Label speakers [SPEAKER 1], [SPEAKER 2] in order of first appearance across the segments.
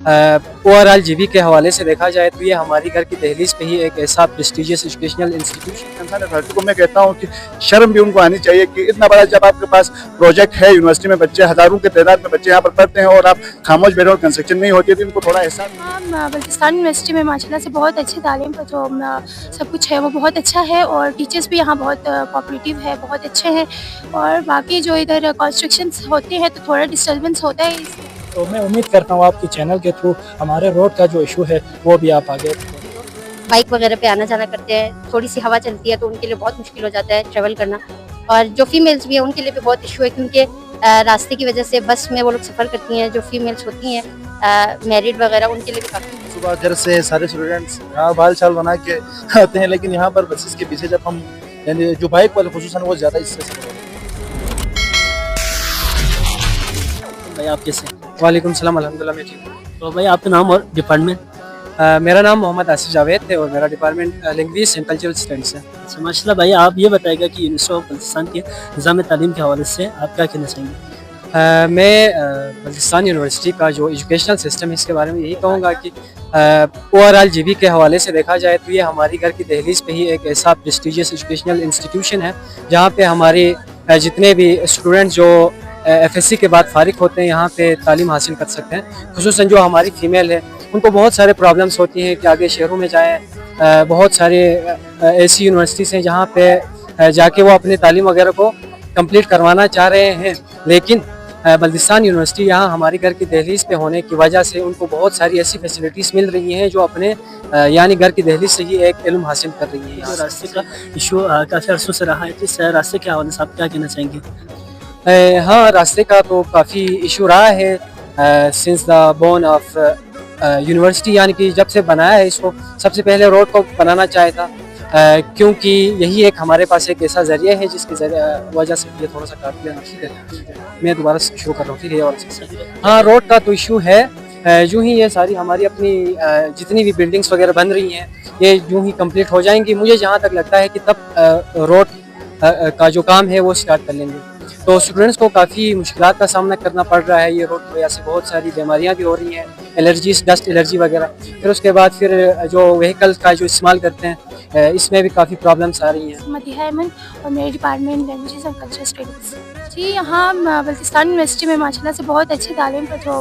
[SPEAKER 1] Overall GB के हवाले से देखा जाए तो ये हमारी घर की दहलीज पे ही एक ऐसा प्रेस्टिजियस एजुकेशनल इंस्टीट्यूशन
[SPEAKER 2] अथॉरिटी को मैं कहता हूँ कि शर्म भी उनको आनी चाहिए कि इतना बड़ा जब आपके पास प्रोजेक्ट है, यूनिवर्सिटी में बच्चे हजारों के तादाद में बच्चे यहाँ पर पढ़ते हैं और आप खामोश बैठे और कंस्ट्रक्शन नहीं होती है, तो इनको थोड़ा एहसास।
[SPEAKER 3] हाँ, बल्तिस्तान यूनिवर्सिटी में माशाल्लाह से बहुत अच्छी तालीम का जो सब कुछ है वो बहुत अच्छा है और टीचर्स भी यहाँ बहुत कोऑपरेटिव है, बहुत अच्छे हैं। और बाकी जो इधर कंस्ट्रक्शंस होते हैं तो थोड़ा डिस्टर्बेंस होता है।
[SPEAKER 4] तो मैं उम्मीद करता हूँ आपके चैनल के थ्रू हमारे रोड का जो इशू है वो भी आप आगे।
[SPEAKER 5] बाइक वगैरह पे आना जाना करते हैं, थोड़ी सी हवा चलती है तो उनके लिए बहुत मुश्किल हो जाता है ट्रैवल करना। और जो फीमेल्स भी हैं उनके लिए भी बहुत इशू है, क्योंकि रास्ते की वजह से बस में वो लोग सफ़र करती हैं। जो फीमेल्स होती हैं मैरिड वगैरह, उनके लिए भी काफ़ी।
[SPEAKER 6] सुबह घर से सारे स्टूडेंट्स यहाँ बाल चाल बना के आते हैं, लेकिन यहाँ पर बसेस के पीछे जब हम यानी जो बाइक वाले खुसूसन वो ज़्यादा इससे सफ़र होते हैं।
[SPEAKER 1] भाई आप कैसे? वालेकुम सलाम, अल्हम्दुलिल्लाह मैं ठीक हूँ।
[SPEAKER 7] तो भाई आपका नाम और डिपार्टमेंट?
[SPEAKER 1] मेरा नाम मोहम्मद आसिफ जावेद है और मेरा department language and cultural studies है।
[SPEAKER 7] अच्छा माशाल्लाह भाई, आप ये बताएगा कि यूनिवर्सिटी ऑफ बल्तिस्तान के निज़ाम तालीम के हवाले से आप क्या कहना चाहेंगे?
[SPEAKER 1] मैं बल्तिस्तान यूनिवर्सिटी का जो एजुकेशनल सिस्टम है इसके बारे में यही कहूँगा कि ओवरऑल जीबी के हवाले से देखा जाए तो ये हमारी घर की दहलीज पे ही एक ऐसा प्रेस्टिजियस एजुकेशनल इंस्टीट्यूशन है जहाँ पे हमारे जितने भी स्टूडेंट जो एफएससी के बाद फारिग होते हैं यहाँ पे तालीम हासिल कर सकते हैं। खुसूसन जो हमारी फ़ीमेल है उनको बहुत सारे प्रॉब्लम्स होती हैं कि आगे शहरों में जाएँ। बहुत सारे ऐसी यूनिवर्सिटीज़ हैं जहाँ पे जाके वो अपनी तालीम वगैरह को कंप्लीट करवाना चाह रहे हैं, लेकिन बल्तिस्तान यूनिवर्सिटी यहाँ हमारी घर की दहलीज पे होने की वजह से उनको बहुत सारी ऐसी फैसिलिटीज़ मिल रही हैं जो अपने यानी घर की दहलीज से ही एक इल्म हासिल कर रही है।
[SPEAKER 7] जो रास्ते का इशू काफ़ी अर्सों से रहा है, तो इस रास्ते के हवाले से आप क्या कहना चाहेंगे?
[SPEAKER 1] हाँ, रास्ते का तो काफ़ी इशू रहा है since the born of university, यानी कि जब से बनाया है इसको सबसे पहले रोड को बनाना चाहे था, क्योंकि यही एक हमारे पास एक ऐसा ज़रिया है जिसकी वजह से ये थोड़ा सा काट लिया। ठीक है, मैं दोबारा शुरू कर रहा हूँ। ठीक है, और हाँ, रोड का तो इशू है। यूँ ही ये सारी हमारी अपनी जितनी भी बिल्डिंग्स वगैरह बन रही हैं ये यूँ ही कंप्लीट हो जाएंगी। मुझे जहाँ तक लगता है कि तब रोड का जो काम है वो स्टार्ट कर लेंगे। तो स्टूडेंट्स को काफ़ी मुश्किलात का सामना करना पड़ रहा है। ये रोड की वजह से बहुत सारी बीमारियां भी हो रही हैं, एलर्जीज, डस्ट एलर्जी वगैरह। फिर उसके बाद फिर जो व्हीकल्स का जो इस्तेमाल करते हैं इसमें भी काफ़ी प्रॉब्लम्स आ रही हैं।
[SPEAKER 3] मदिहा अहमद और मेरे department language and cultural studies. जी, यहाँ बल्तिस्तान यूनिवर्सिटी में माशाल्लाह से बहुत अच्छी तालीम का जो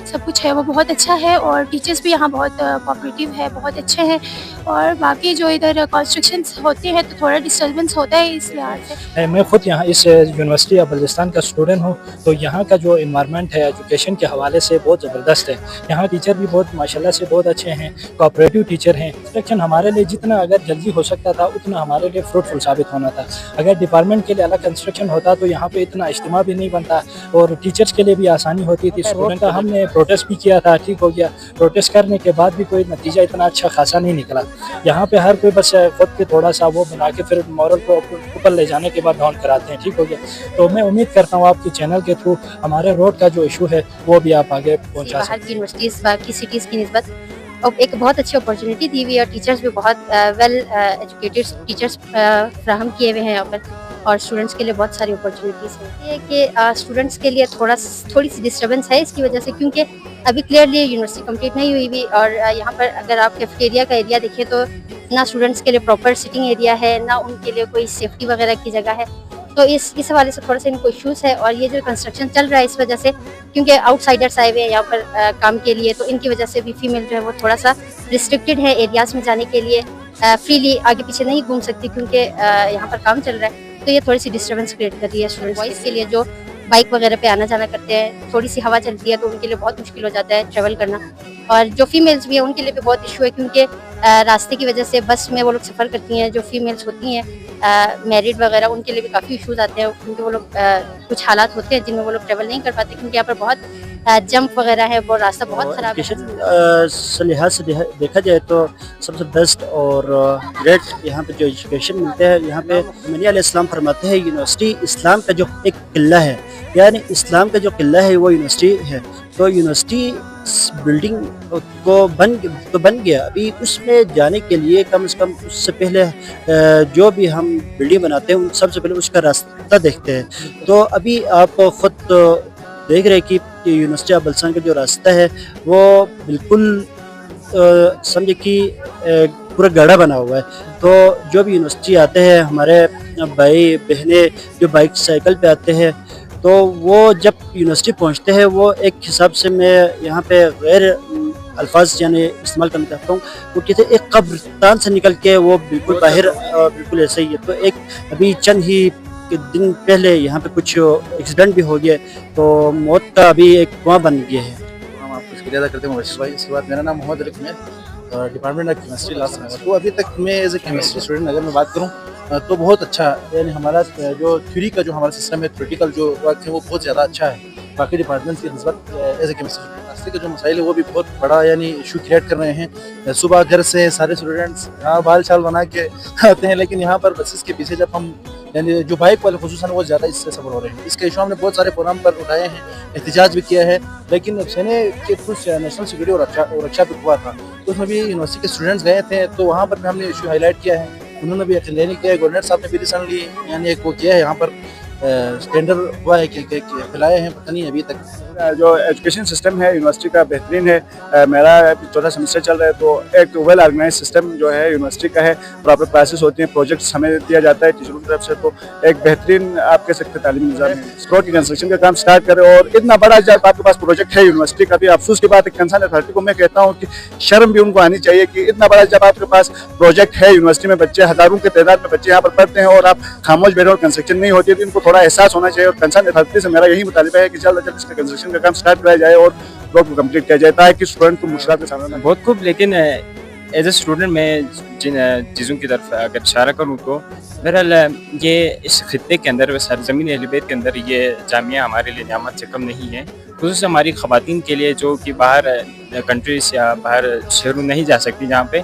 [SPEAKER 3] सब कुछ है वो बहुत अच्छा है और टीचर्स भी यहाँ बहुत कोऑपरेटिव है, बहुत अच्छे हैं। और बाकी जो इधर कंस्ट्रक्शंस होते हैं तो थोड़ा डिस्टर्बेंस होता है इस लिहाज से।
[SPEAKER 4] मैं खुद यहाँ इस यूनिवर्सिटी ऑफ बल्तिस्तान का स्टूडेंट हूँ, तो यहाँ का जो इन्वायरमेंट है एजुकेशन के हवाले से बहुत ज़बरदस्त है। यहाँ टीचर भी बहुत माशाल्लाह से बहुत अच्छे हैं, कोऑपरेटिव टीचर हैं। कंस्ट्रक्शन हमारे लिए जितना अगर जल्दी हो सकता था उतना हमारे लिए फ्रूटफुल साबित होना था। अगर डिपार्टमेंट के लिए अलग कंस्ट्रक्शन होता तो यहाँ पे इतना इज्तिमा भी नहीं बनता और टीचर्स के लिए भी आसानी होती थी। स्टूडेंट का हमने प्रोटेस्ट भी किया था, ठीक हो गया। प्रोटेस्ट करने के बाद भी कोई नतीजा इतना अच्छा खासा नहीं निकला। यहाँ पे हर कोई बस खुद पे थोड़ा सा वो बना के फिर मॉरल को ऊपर ले जाने के बाद डाउन कराते हैं, ठीक हो गया। तो मैं उम्मीद करता हूँ आपके चैनल के थ्रू हमारे रोड का जो इशू है वो भी आप आगे पहुँचा सकते हैं।
[SPEAKER 5] बाहर की यूनिवर्सिटीज़ बाकी सिटीज़ की निस्बत और एक बहुत अच्छी अपॉर्चुनिटी दी हुई है और टीचर्स भी बहुत वेल एजुकेटेड टीचर्स फ्राहम किए हुए हैं यहाँ पर और स्टूडेंट्स के लिए बहुत सारी अपॉर्चुनिटीज़ हैं। ये कि स्टूडेंट्स के लिए थोड़ी सी डिस्टर्बेंस है इसकी वजह से, क्योंकि अभी क्लियरली यूनिवर्सिटी कंप्लीट नहीं हुई भी और यहाँ पर अगर आप कैफेटेरिया का एरिया देखें तो ना स्टूडेंट्स के लिए प्रॉपर सिटिंग एरिया है, ना उनके लिए कोई सेफ्टी वगैरह की जगह है। तो इस हवाले से थोड़ा सा इनको इश्यूज़ है। और ये जो कंस्ट्रक्शन चल रहा है इस वजह से, क्योंकि आउटसाइडर्स आए हुए हैं यहाँ पर काम के लिए, तो इनकी वजह से भी फीमेल जो है वो थोड़ा सा रिस्ट्रिक्टेड है एरियाज़ में जाने के लिए, फ्रीली आगे पीछे नहीं घूम सकती क्योंकि यहाँ पर काम चल रहा है। तो ये थोड़ी सी डिस्टर्बेंस क्रिएट कर रही है स्टूडेंट्स के लिए। जो बाइक वगैरह पे आना जाना करते हैं, थोड़ी सी हवा चलती है तो उनके लिए बहुत मुश्किल हो जाता है ट्रैवल करना। और जो फीमेल्स भी हैं उनके लिए भी बहुत इशू है, क्योंकि रास्ते की वजह से बस में वो लोग सफ़र करती हैं। जो फीमेल्स होती हैं मैरिड वगैरह, उनके लिए भी काफ़ी इशूज़ आते हैं, क्योंकि वो लोग कुछ हालात होते हैं जिनमें वो लोग ट्रैवल नहीं कर पाते, क्योंकि यहाँ पर बहुत जंप वगैरह है, वो रास्ता बहुत ख़राब है।
[SPEAKER 8] से लिहाज से देखा जाए तो सबसे बेस्ट और ग्रेट यहाँ पे जो एजुकेशन मिलते हैं, यहाँ पे नबी अलैहिस्सलाम फरमाते हैं यूनिवर्सिटी इस्लाम का जो एक किला है, यानी इस्लाम का जो किला है वो यूनिवर्सिटी है। तो यूनिवर्सिटी बिल्डिंग को बन गया, अभी उसमें जाने के लिए कम से कम उससे पहले जो भी हम बिल्डिंग बनाते हैं सबसे पहले उसका रास्ता देखते हैं। तो अभी आप खुद देख रहे हैं कि कि यूनिवर्सिटी ऑफ बलुचिस्तान का जो रास्ता है वो बिल्कुल समझे कि पूरा गड़ा बना हुआ है। तो जो भी यूनिवर्सिटी आते हैं हमारे भाई बहनें जो बाइक साइकिल पे आते हैं, तो वो जब यूनिवर्सिटी पहुंचते हैं वो एक हिसाब से मैं यहाँ पे गैर अल्फाज यानी इस्तेमाल करना चाहता हूँ, वो कहते हैं एक कब्रिस्तान से निकल के वो बिल्कुल बाहर बिल्कुल ऐसे ही है। तो एक अभी चंद ही दिन पहले यहाँ पे कुछ एक्सीडेंट भी हो गया, तो मौत का अभी एक कुआं बन गया है।
[SPEAKER 6] हम आपको शुक्रिया अदा करते हैं मुबशिर भाई। इसके बाद मेरा नाम मोहम्मद रफी है, department of chemistry last semester. तो अभी तक मैं एज ए केमिस्ट्री स्टूडेंट अगर मैं बात करूँ तो बहुत अच्छा, यानी हमारा जो थ्योरी का जो हमारा सिस्टम है, थ्योरेटिकल जो वर्क है वो बहुत ज़्यादा अच्छा है बाकी डिपार्टमेंट्स की निस्बत। एज ए केमिस्ट्री रास्ते के जो मसाइल है वो भी बहुत बड़ा यानी इशू क्रिएट कर रहे हैं। सुबह घर से सारे स्टूडेंट्स यहाँ बाल चाल बना के आते हैं, लेकिन यहाँ पर बसेस के पीछे जब हम यानी जो बाइक वाले खुसूसन वो ज़्यादा इससे सफर हो रहे हैं। इसके इशू हमने बहुत सारे प्रोग्राम पर उठाए हैं, एहतजाज भी किया है, लेकिन सेने के कुछ नेशनल सिक्योरिटी और रक्षा पे हुआ था, तो उसमें भी यूनिवर्सिटी के स्टूडेंट्स गए थे, तो वहाँ पर भी हमने इशू हाईलाइट किया है। उन्होंने भी एक्सप्लेन किया है, गवर्नर साहब ने भी रिसेंटली यानी एक वो किया है, यहाँ पर स्टैंडर हुआ है कि खिलाए हैं, पता नहीं अभी तक।
[SPEAKER 2] जो एजुकेशन सिस्टम है यूनिवर्सिटी का बेहतरीन है। मेरा चौथा सेमेस्टर चल रहा है, तो एक वेल ऑर्गेनाइज सिस्टम जो है यूनिवर्सिटी का है। प्रॉपर क्लासेस होती हैं, प्रोजेक्ट्स हमें दिया जाता है टीचरों की तरफ से, तो एक बेहतरीन आप कह सकते हैं तालीमी निज़ाम है। रोड की कंस्ट्रक्शन का काम स्टार्ट करें, और इतना बड़ा जब आपके पास प्रोजेक्ट है यूनिवर्सिटी का, भी अफसोस की बात है कंसर्न अथॉरिटी को मैं कहता हूँ कि शर्म भी उनको आनी चाहिए कि इतना बड़ा जब आपके पास प्रोजेक्ट है यूनिवर्सिटी में, बच्चे हज़ारों के तादाद में बच्चे यहाँ पर पढ़ते हैं और आप खामोश बैठे और कंस्ट्रक्शन नहीं होती है, तो इनको थोड़ा एहसास होना चाहिए। और कंसर्न अथॉरिटी से मेरा यही मुतालिबा है कि जल्द अज जल्द इसका कंस्ट्रक्शन का काम स्टार्ट कराया जाए और रोड को कंप्लीट किया जाए, ताकि स्टूडेंट को मुश्किलात का सामना ना।
[SPEAKER 9] बहुत खूब, लेकिन एज ए स्टूडेंट मैं जिन चीज़ों की तरफ अगर इशारा करूँ तो बहरहाल ये इस खित्ते के अंदर, सरजमीन अहल बैत के अंदर ये जामिया हमारे लिए नियामत से कम नहीं है, खुसूस हमारी ख़वातीन के लिए जो कि बाहर कंट्रीज या बाहर शहरों नहीं जा सकती जहाँ पे,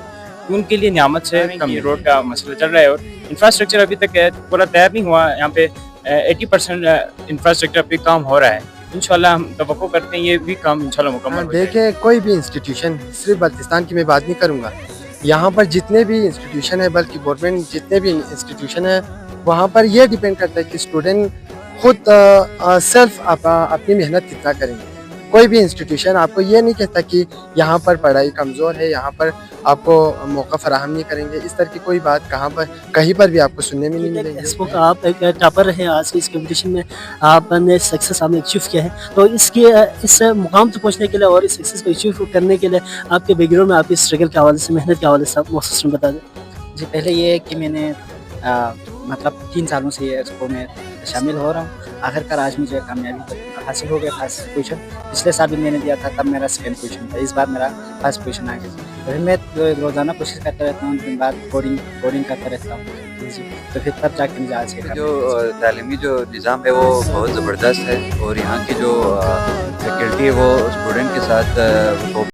[SPEAKER 9] उनके लिए नियामत से कम। रोड का मसला चल रहा है और इंफ्रास्ट्रक्चर अभी तक पूरा तैयार नहीं हुआ। यहाँ पे 80% इंफ्रास्ट्रक्चर पे काम हो रहा है। इंशाल्लाह हम तवक्को करते हैं ये भी काम इंशाल्लाह मुकम्मल हो जाएगा।
[SPEAKER 1] देखें, कोई भी इंस्टीट्यूशन, सिर्फ बल्तिस्तान की मैं बात नहीं करूँगा, यहाँ पर जितने भी इंस्टीट्यूशन है, बल्कि गवर्नमेंट जितने भी इंस्टीट्यूशन है, वहाँ पर यह डिपेंड करता है कि स्टूडेंट खुद सेल्फ अपनी मेहनत कितना करेंगे। कोई भी इंस्टीट्यूशन आपको ये नहीं कहता कि यहाँ पर पढ़ाई कमज़ोर है, यहाँ पर आपको मौका फराहम नहीं करेंगे। इस तरह की कोई बात कहीं पर भी आपको सुनने में नहीं मिलेगी।
[SPEAKER 7] एक्सपो का आप एक टॉपर रहे, आज के इस कंपटीशन में आपने सक्सेस आपने अचीव किया है, तो इस मुकाम तक पहुँचने के लिए और इस सक्सेस को अचीव करने के लिए आपके बैकग्राउंड में आपकी स्ट्रगल के हवाले से, मेहनत के हवाले से आप मुख्तसर बता दें।
[SPEAKER 10] जी, पहले ये है कि मैंने मतलब 3 सालों से ये एक्सपो में शामिल हो रहा हूँ। आखिरकार आज मुझे कामयाबी हासिल हो गया, फर्स्ट पोजीशन। पिछले साल भी मैंने दिया था, तब मेरा सेकंड पोजीशन था, इस बार मेरा फर्स्ट पोजीशन आ गया। तो फिर मैं रोज़ाना कोशिश करता रहता हूँ, दिन बाद कोडिंग करता रहता हूँ, तो फिर तब जाकर मुझे आज
[SPEAKER 11] जो तालीमी जो निज़ाम है वो बहुत ज़बरदस्त है, और यहाँ की जो फैकल्टी है वो स्टूडेंट के साथ